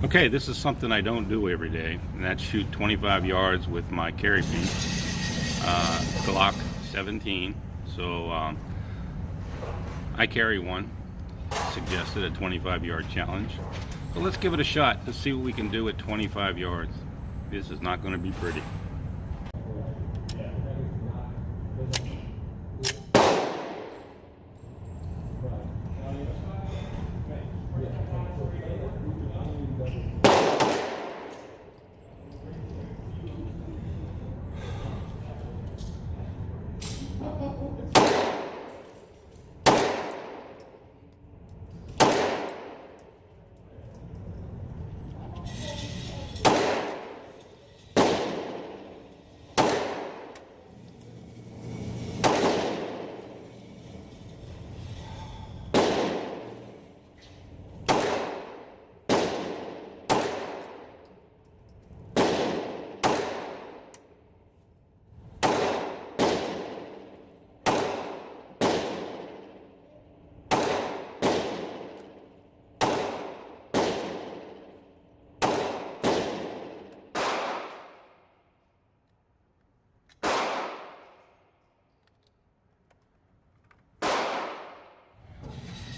Okay, this is something I don't do every day, and that's shoot 25 yards with my carry piece, Glock 17. So I carry one, suggested a 25-yard challenge. So let's give it a shot. Let's see what we can do at 25 yards. This is not going to be pretty.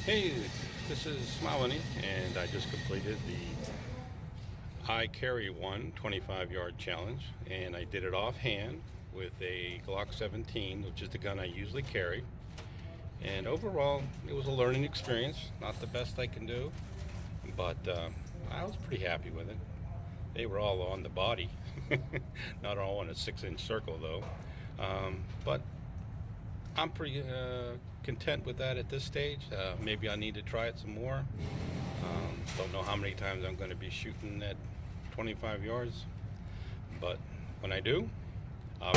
Hey, this is Smilemoney, and I just completed the I Carry One 25-yard challenge, and I did it offhand with a Glock 17, which is the gun I usually carry. And overall, it was a learning experience. Not the best I can do, but I was pretty happy with it. They were all on the body, not all in a 6-inch circle though. But I'm pretty content with that at this stage. Maybe I need to try it some more. Don't know how many times I'm going to be shooting at 25 yards, but when I do, I'll